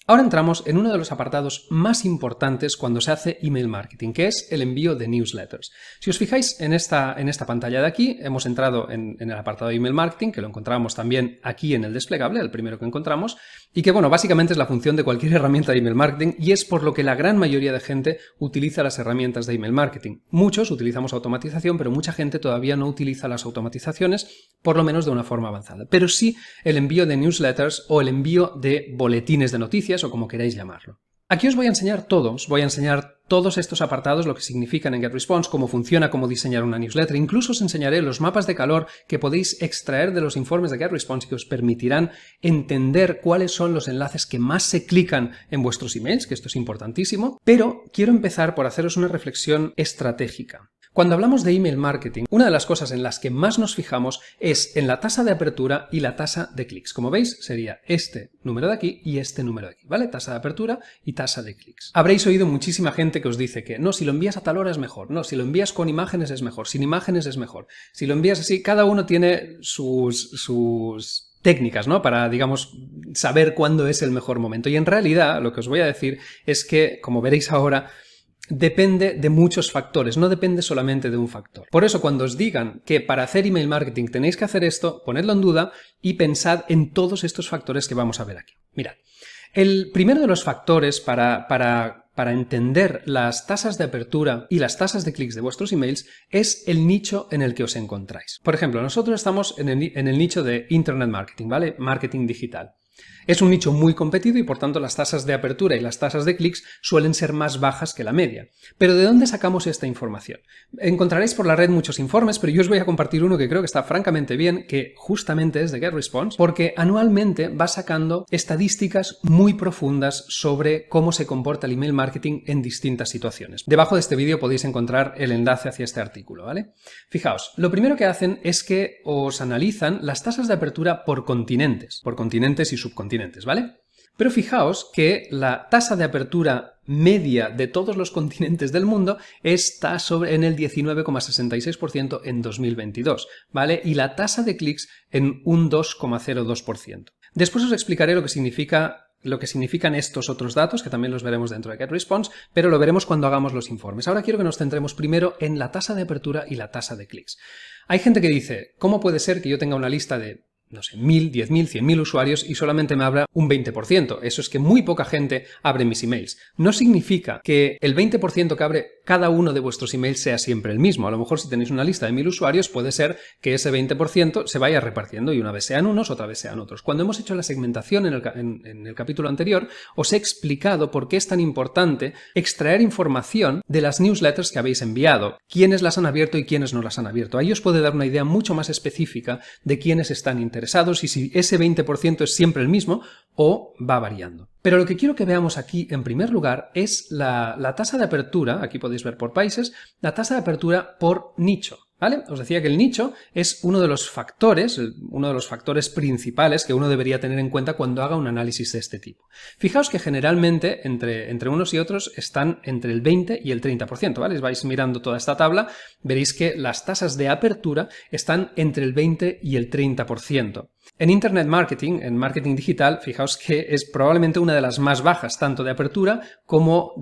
Ahora entramos en uno de los apartados más importantes cuando se hace email marketing, que es el envío de newsletters. Si os fijáis en esta pantalla de aquí, hemos entrado en el apartado de email marketing, que lo encontramos también aquí en el desplegable, el primero que encontramos, y que, bueno, básicamente es la función de cualquier herramienta de email marketing y es por lo que la gran mayoría de gente utiliza las herramientas de email marketing. Muchos utilizamos automatización, pero mucha gente todavía no utiliza las automatizaciones, por lo menos de una forma avanzada. Pero sí el envío de newsletters o el envío de boletines de noticias, o como queráis llamarlo. Aquí os voy a enseñar todos estos apartados, lo que significan en GetResponse, cómo funciona, cómo diseñar una newsletter. Incluso os enseñaré los mapas de calor que podéis extraer de los informes de GetResponse y que os permitirán entender cuáles son los enlaces que más se clican en vuestros emails, que esto es importantísimo. Pero quiero empezar por haceros una reflexión estratégica. Cuando hablamos de email marketing, una de las cosas en las que más nos fijamos es en la tasa de apertura y la tasa de clics. Como veis, sería este número de aquí y este número de aquí, ¿vale? Tasa de apertura y tasa de clics. Habréis oído muchísima gente que os dice que no, si lo envías a tal hora es mejor, no, si lo envías con imágenes es mejor, sin imágenes es mejor, si lo envías así, cada uno tiene sus técnicas, ¿no? Para, digamos, saber cuándo es el mejor momento. Y en realidad, lo que os voy a decir es que, como veréis ahora, depende de muchos factores, no depende solamente de un factor. Por eso, cuando os digan que para hacer email marketing tenéis que hacer esto, ponedlo en duda y pensad en todos estos factores que vamos a ver aquí. Mirad, el primero de los factores para entender las tasas de apertura y las tasas de clics de vuestros emails es el nicho en el que os encontráis. Por ejemplo, nosotros estamos en el nicho de Internet Marketing, ¿vale? Marketing digital. Es un nicho muy competido y por tanto las tasas de apertura y las tasas de clics suelen ser más bajas que la media. Pero ¿de dónde sacamos esta información? Encontraréis por la red muchos informes, pero yo os voy a compartir uno que creo que está francamente bien, que justamente es de GetResponse, porque anualmente va sacando estadísticas muy profundas sobre cómo se comporta el email marketing en distintas situaciones. Debajo de este vídeo podéis encontrar el enlace hacia este artículo, ¿vale? Fijaos, lo primero que hacen es que os analizan las tasas de apertura por continentes y subcontinentes, ¿vale? Pero fijaos que la tasa de apertura media de todos los continentes del mundo está en el 19,66% en 2022, ¿vale? Y la tasa de clics en un 2,02%. Después os explicaré lo que significan estos otros datos, que también los veremos dentro de GetResponse, pero lo veremos cuando hagamos los informes. Ahora quiero que nos centremos primero en la tasa de apertura y la tasa de clics. Hay gente que dice, ¿cómo puede ser que yo tenga una lista de, no sé, 1000, 10.000, 100.000 usuarios y solamente me abra un 20%? Eso es que muy poca gente abre mis emails. No significa que el 20% que abre cada uno de vuestros emails sea siempre el mismo. A lo mejor si tenéis una lista de 1000 usuarios puede ser que ese 20% se vaya repartiendo y una vez sean unos, otra vez sean otros. Cuando hemos hecho la segmentación en el capítulo anterior, os he explicado por qué es tan importante extraer información de las newsletters que habéis enviado, quiénes las han abierto y quiénes no las han abierto. Ahí os puede dar una idea mucho más específica de quiénes están interesados y si ese 20% es siempre el mismo o va variando. Pero lo que quiero que veamos aquí, en primer lugar, es la tasa de apertura, aquí podéis ver por países, la tasa de apertura por nicho, ¿vale? Os decía que el nicho es uno de los factores principales que uno debería tener en cuenta cuando haga un análisis de este tipo. Fijaos que generalmente entre unos y otros están entre el 20 y el 30%, ¿vale? Vais mirando toda esta tabla, veréis que las tasas de apertura están entre el 20 y el 30%. En Internet Marketing, en marketing digital, fijaos que es probablemente una de las más bajas, tanto de apertura como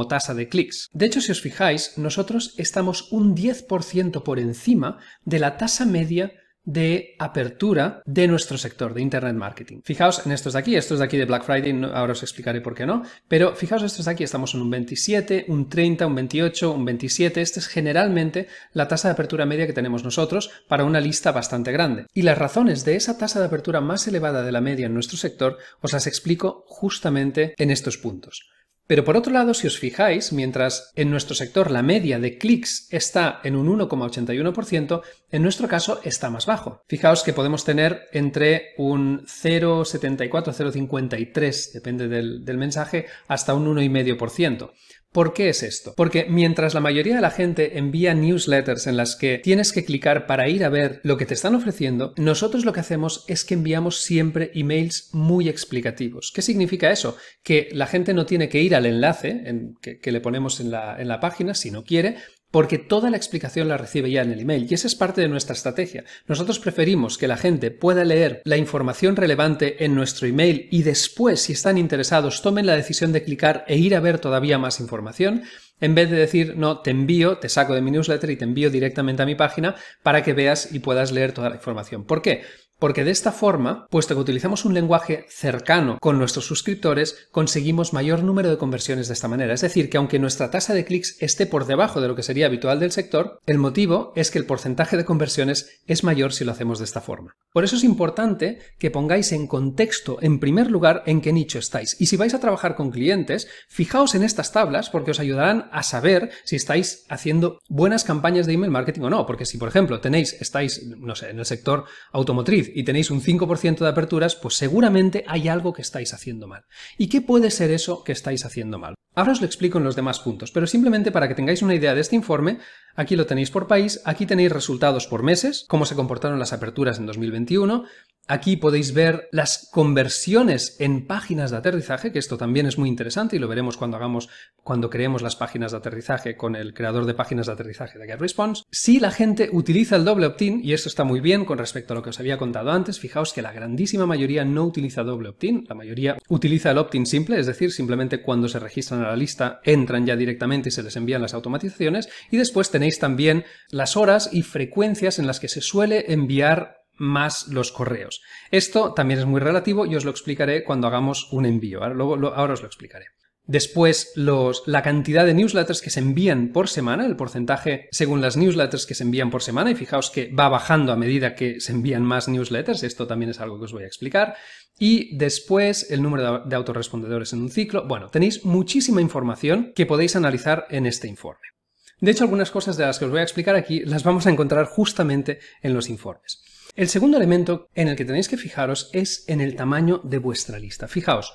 tasa de clics. De hecho, si os fijáis, nosotros estamos un 10% por encima de la tasa media de apertura de nuestro sector de Internet Marketing. Fijaos en estos de aquí de Black Friday, ahora os explicaré por qué no, pero fijaos estos de aquí, estamos en un 27, un 30, un 28, un 27, esta es generalmente la tasa de apertura media que tenemos nosotros para una lista bastante grande. Y las razones de esa tasa de apertura más elevada de la media en nuestro sector os las explico justamente en estos puntos. Pero por otro lado, si os fijáis, mientras en nuestro sector la media de clics está en un 1,81%, en nuestro caso está más bajo. Fijaos que podemos tener entre un 0,74, 0,53, depende del mensaje, hasta un 1,5%. ¿Por qué es esto? Porque mientras la mayoría de la gente envía newsletters en las que tienes que clicar para ir a ver lo que te están ofreciendo, nosotros lo que hacemos es que enviamos siempre emails muy explicativos. ¿Qué significa eso? Que la gente no tiene que ir al enlace que le ponemos en la página, si no quiere, porque toda la explicación la recibe ya en el email y esa es parte de nuestra estrategia. Nosotros preferimos que la gente pueda leer la información relevante en nuestro email y después, si están interesados, tomen la decisión de clicar e ir a ver todavía más información, en vez de decir, no, te envío, te saco de mi newsletter y te envío directamente a mi página para que veas y puedas leer toda la información. ¿Por qué? Porque de esta forma, puesto que utilizamos un lenguaje cercano con nuestros suscriptores, conseguimos mayor número de conversiones de esta manera. Es decir, que aunque nuestra tasa de clics esté por debajo de lo que sería habitual del sector, el motivo es que el porcentaje de conversiones es mayor si lo hacemos de esta forma. Por eso es importante que pongáis en contexto, en primer lugar, en qué nicho estáis. Y si vais a trabajar con clientes, fijaos en estas tablas porque os ayudarán a saber si estáis haciendo buenas campañas de email marketing o no. Porque si, por ejemplo, estáis, no sé, en el sector automotriz y tenéis un 5% de aperturas, pues seguramente hay algo que estáis haciendo mal. ¿Y qué puede ser eso que estáis haciendo mal? Ahora os lo explico en los demás puntos, pero simplemente para que tengáis una idea de este informe, aquí lo tenéis por país, aquí tenéis resultados por meses, cómo se comportaron las aperturas en 2021, aquí podéis ver las conversiones en páginas de aterrizaje, que esto también es muy interesante y lo veremos cuando creemos las páginas de aterrizaje con el creador de páginas de aterrizaje de GetResponse. Si la gente utiliza el doble opt-in, y esto está muy bien con respecto a lo que os había contado antes, fijaos que la grandísima mayoría no utiliza doble opt-in, la mayoría utiliza el opt-in simple, es decir, simplemente cuando se registran a la lista entran ya directamente y se les envían las automatizaciones, y después tenéis también las horas y frecuencias en las que se suele enviar más los correos. Esto también es muy relativo y os lo explicaré cuando hagamos un envío. Ahora os lo explicaré. Después, la cantidad de newsletters que se envían por semana, el porcentaje según las newsletters que se envían por semana, y fijaos que va bajando a medida que se envían más newsletters, esto también es algo que os voy a explicar. Y después, el número de autorrespondedores en un ciclo. Bueno, tenéis muchísima información que podéis analizar en este informe. De hecho, algunas cosas de las que os voy a explicar aquí las vamos a encontrar justamente en los informes. El segundo elemento en el que tenéis que fijaros es en el tamaño de vuestra lista. Fijaos,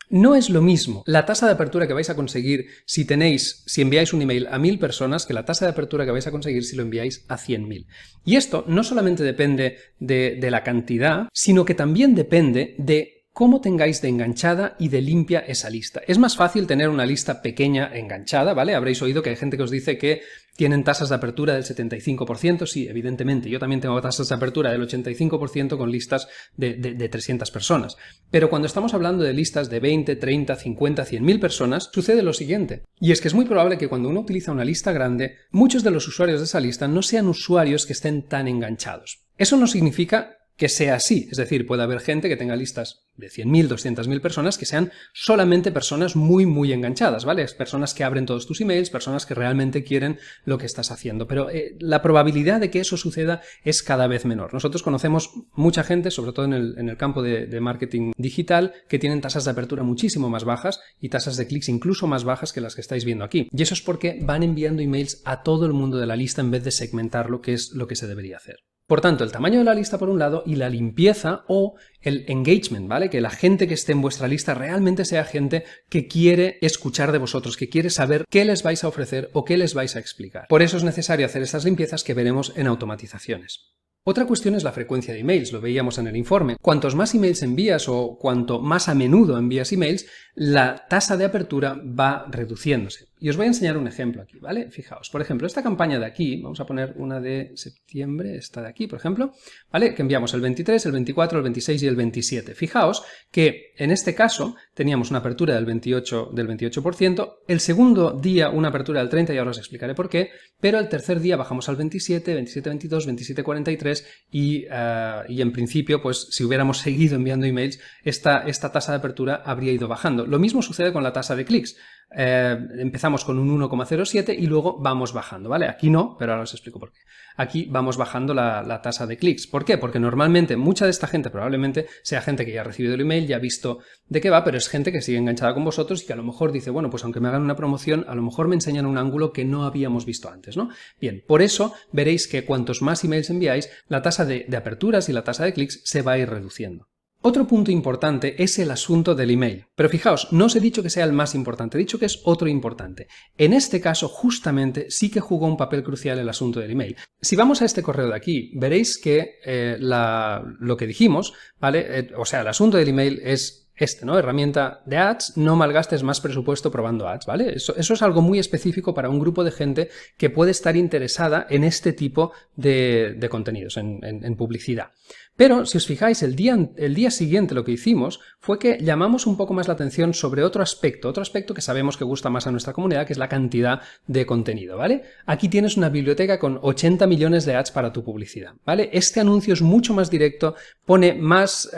no es lo mismo la tasa de apertura que vais a conseguir si enviáis un email a 1000 personas que la tasa de apertura que vais a conseguir si lo enviáis a 100.000. Y esto no solamente depende de la cantidad, sino que también depende de cómo tengáis de enganchada y de limpia esa lista. Es más fácil tener una lista pequeña enganchada, ¿vale? Habréis oído que hay gente que os dice que tienen tasas de apertura del 75%, sí, evidentemente, yo también tengo tasas de apertura del 85% con listas de 300 personas. Pero cuando estamos hablando de listas de 20, 30, 50, 100.000 personas, sucede lo siguiente. Y es que es muy probable que cuando uno utiliza una lista grande, muchos de los usuarios de esa lista no sean usuarios que estén tan enganchados. Eso no significa que sea así, es decir, puede haber gente que tenga listas de 100.000, 200.000 personas que sean solamente personas muy, muy enganchadas, ¿vale? Personas que abren todos tus emails, personas que realmente quieren lo que estás haciendo, pero la probabilidad de que eso suceda es cada vez menor. Nosotros conocemos mucha gente, sobre todo en el campo de marketing digital, que tienen tasas de apertura muchísimo más bajas y tasas de clics incluso más bajas que las que estáis viendo aquí. Y eso es porque van enviando emails a todo el mundo de la lista en vez de segmentarlo, que es lo que se debería hacer. Por tanto, el tamaño de la lista por un lado y la limpieza o el engagement, ¿vale? Que la gente que esté en vuestra lista realmente sea gente que quiere escuchar de vosotros, que quiere saber qué les vais a ofrecer o qué les vais a explicar. Por eso es necesario hacer estas limpiezas que veremos en automatizaciones. Otra cuestión es la frecuencia de emails, lo veíamos en el informe. Cuantos más emails envías o cuanto más a menudo envías emails, la tasa de apertura va reduciéndose. Y os voy a enseñar un ejemplo aquí, ¿vale? Fijaos, por ejemplo, esta campaña de aquí, vamos a poner una de septiembre, esta de aquí, por ejemplo, ¿vale? Que enviamos el 23, el 24, el 26 y el 27. Fijaos que en este caso teníamos una apertura del 28%, el segundo día una apertura del 30%, y ahora os explicaré por qué, pero el tercer día bajamos al 27, 27, 22, 27, 43 y en principio, pues si hubiéramos seguido enviando emails, esta tasa de apertura habría ido bajando. Lo mismo sucede con la tasa de clics. Empezamos con un 1,07 y luego vamos bajando, ¿vale? Aquí no, pero ahora os explico por qué. Aquí vamos bajando la tasa de clics. ¿Por qué? Porque normalmente mucha de esta gente probablemente sea gente que ya ha recibido el email, ya ha visto de qué va, pero es gente que sigue enganchada con vosotros y que a lo mejor dice, bueno, pues aunque me hagan una promoción, a lo mejor me enseñan un ángulo que no habíamos visto antes, ¿no? Bien, por eso veréis que cuantos más emails enviáis, la tasa de aperturas y la tasa de clics se va a ir reduciendo. Otro punto importante es el asunto del email. Pero fijaos, no os he dicho que sea el más importante, he dicho que es otro importante. En este caso, justamente, sí que jugó un papel crucial el asunto del email. Si vamos a este correo de aquí, veréis que lo que dijimos, ¿vale? O sea, el asunto del email es ¿no? Herramienta de ads, no malgastes más presupuesto probando ads, ¿vale? Eso es algo muy específico para un grupo de gente que puede estar interesada en este tipo de contenidos, en publicidad. Pero, si os fijáis, el día siguiente lo que hicimos fue que llamamos un poco más la atención sobre otro aspecto que sabemos que gusta más a nuestra comunidad, que es la cantidad de contenido, ¿vale? Aquí tienes una biblioteca con 80 millones de ads para tu publicidad, ¿vale? Este anuncio es mucho más directo, pone más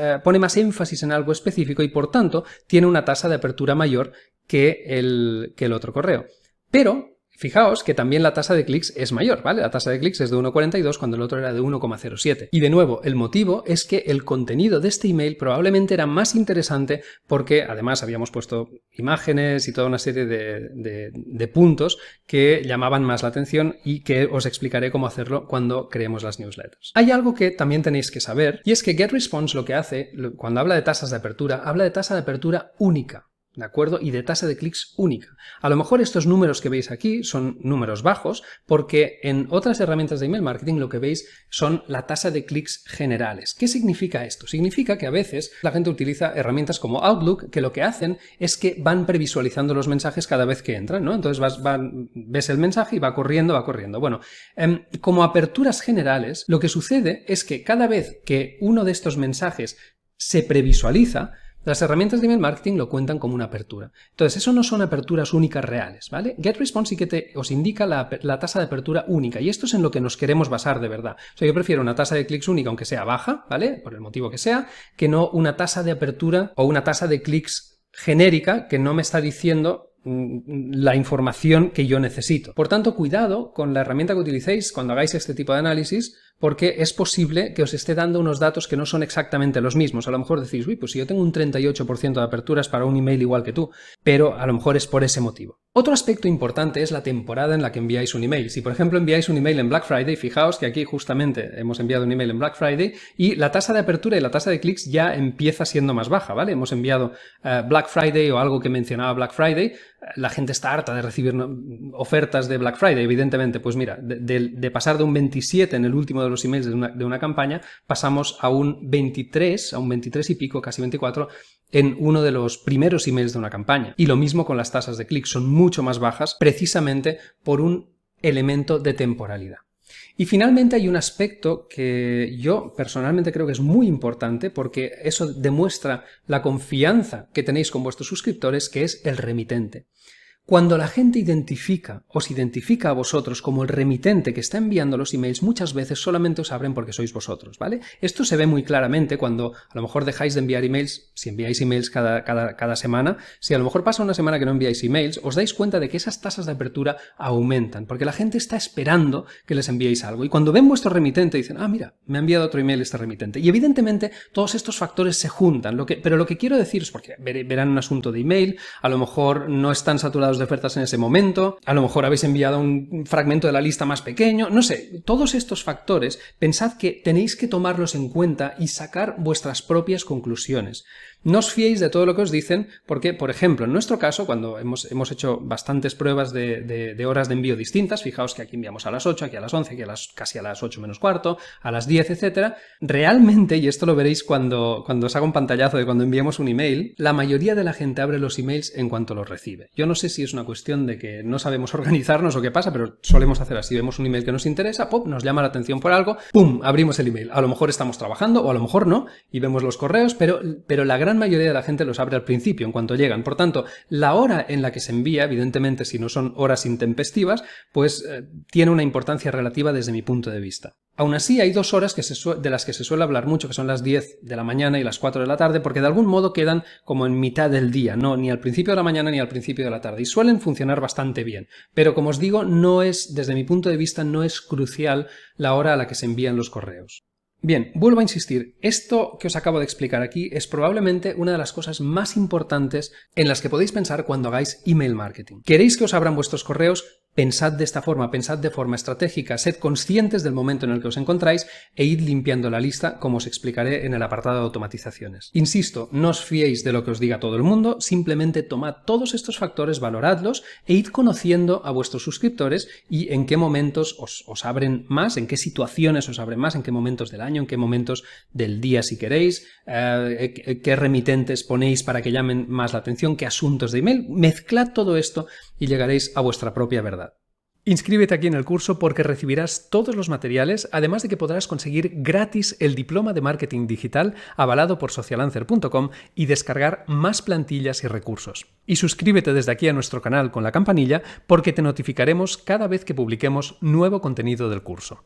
énfasis en algo específico y, por tanto, tiene una tasa de apertura mayor que el otro correo. Pero fijaos que también la tasa de clics es mayor, ¿vale? La tasa de clics es de 1,42 cuando el otro era de 1,07. Y de nuevo, el motivo es que el contenido de este email probablemente era más interesante porque además habíamos puesto imágenes y toda una serie de puntos que llamaban más la atención y que os explicaré cómo hacerlo cuando creemos las newsletters. Hay algo que también tenéis que saber y es que GetResponse lo que hace, cuando habla de tasas de apertura, habla de tasa de apertura única. ¿De acuerdo? Y de tasa de clics única. A lo mejor estos números que veis aquí son números bajos porque en otras herramientas de email marketing lo que veis son la tasa de clics generales. ¿Qué significa esto? Significa que a veces la gente utiliza herramientas como Outlook que lo que hacen es que van previsualizando los mensajes cada vez que entran, ¿no? Entonces ves el mensaje y va corriendo. Bueno, como aperturas generales, lo que sucede es que cada vez que uno de estos mensajes se previsualiza, las herramientas de email marketing lo cuentan como una apertura. Entonces, eso no son aperturas únicas reales, ¿vale? GetResponse sí que os indica la tasa de apertura única, y esto es en lo que nos queremos basar de verdad. O sea, yo prefiero una tasa de clics única, aunque sea baja, ¿vale? Por el motivo que sea, que no una tasa de apertura o una tasa de clics genérica que no me está diciendo la información que yo necesito. Por tanto, cuidado con la herramienta que utilicéis cuando hagáis este tipo de análisis, porque es posible que os esté dando unos datos que no son exactamente los mismos. A lo mejor decís, uy, pues si yo tengo un 38% de aperturas para un email igual que tú, pero a lo mejor es por ese motivo. Otro aspecto importante es la temporada en la que enviáis un email. Si, por ejemplo, enviáis un email en Black Friday, fijaos que aquí justamente hemos enviado un email en Black Friday y la tasa de apertura y la tasa de clics ya empieza siendo más baja, ¿vale? Hemos enviado Black Friday o algo que mencionaba Black Friday. La gente está harta de recibir ofertas de Black Friday, evidentemente. Pues mira, de pasar de un 27 en el último de los emails de una campaña, pasamos a un 23 y pico, casi 24, en uno de los primeros emails de una campaña. Y lo mismo con las tasas de clic, son mucho más bajas precisamente por un elemento de temporalidad. Y finalmente hay un aspecto que yo personalmente creo que es muy importante porque eso demuestra la confianza que tenéis con vuestros suscriptores, que es el remitente. Cuando la gente os identifica a vosotros como el remitente que está enviando los emails, muchas veces solamente os abren porque sois vosotros, ¿vale? Esto se ve muy claramente cuando a lo mejor dejáis de enviar emails, si enviáis emails cada semana, si a lo mejor pasa una semana que no enviáis emails, os dais cuenta de que esas tasas de apertura aumentan, porque la gente está esperando que les enviéis algo. Y cuando ven vuestro remitente dicen, ah, mira, me ha enviado otro email este remitente. Y evidentemente todos estos factores se juntan, pero lo que quiero deciros, porque verán un asunto de email, a lo mejor no están saturados de ofertas en ese momento, a lo mejor habéis enviado un fragmento de la lista más pequeño, no sé, todos estos factores pensad que tenéis que tomarlos en cuenta y sacar vuestras propias conclusiones. No os fiéis de todo lo que os dicen porque, por ejemplo, en nuestro caso, cuando hemos hecho bastantes pruebas de horas de envío distintas, fijaos que aquí enviamos a las 8, aquí a las 11, aquí casi a las 8 menos cuarto, a las 10, etc. Realmente, y esto lo veréis cuando os haga un pantallazo de cuando enviamos un email, la mayoría de la gente abre los emails en cuanto los recibe. Yo no sé si es una cuestión de que no sabemos organizarnos o qué pasa, pero solemos hacer así. Vemos un email que nos interesa, ¡pum!, nos llama la atención por algo, ¡pum!, abrimos el email. A lo mejor estamos trabajando o a lo mejor no y vemos los correos, pero la gran mayoría de la gente los abre al principio, en cuanto llegan. Por tanto, la hora en la que se envía, evidentemente si no son horas intempestivas, pues tiene una importancia relativa desde mi punto de vista. Aún así, hay dos horas de las que se suele hablar mucho, que son las 10 de la mañana y las 4 de la tarde, porque de algún modo quedan como en mitad del día, no ni al principio de la mañana ni al principio de la tarde, y suelen funcionar bastante bien. Pero como os digo, desde mi punto de vista, no es crucial la hora a la que se envían los correos. Bien, vuelvo a insistir, esto que os acabo de explicar aquí es probablemente una de las cosas más importantes en las que podéis pensar cuando hagáis email marketing. ¿Queréis que os abran vuestros correos? Pensad de esta forma, pensad de forma estratégica, sed conscientes del momento en el que os encontráis e id limpiando la lista, como os explicaré en el apartado de automatizaciones. Insisto, no os fiéis de lo que os diga todo el mundo, simplemente tomad todos estos factores, valoradlos e id conociendo a vuestros suscriptores y en qué momentos os abren más, en qué situaciones os abren más, en qué momentos del año, en qué momentos del día si queréis, qué remitentes ponéis para que llamen más la atención, qué asuntos de email. Mezclad todo esto y llegaréis a vuestra propia verdad. Inscríbete aquí en el curso porque recibirás todos los materiales, además de que podrás conseguir gratis el diploma de marketing digital avalado por socialancer.com y descargar más plantillas y recursos. Y suscríbete desde aquí a nuestro canal con la campanilla porque te notificaremos cada vez que publiquemos nuevo contenido del curso.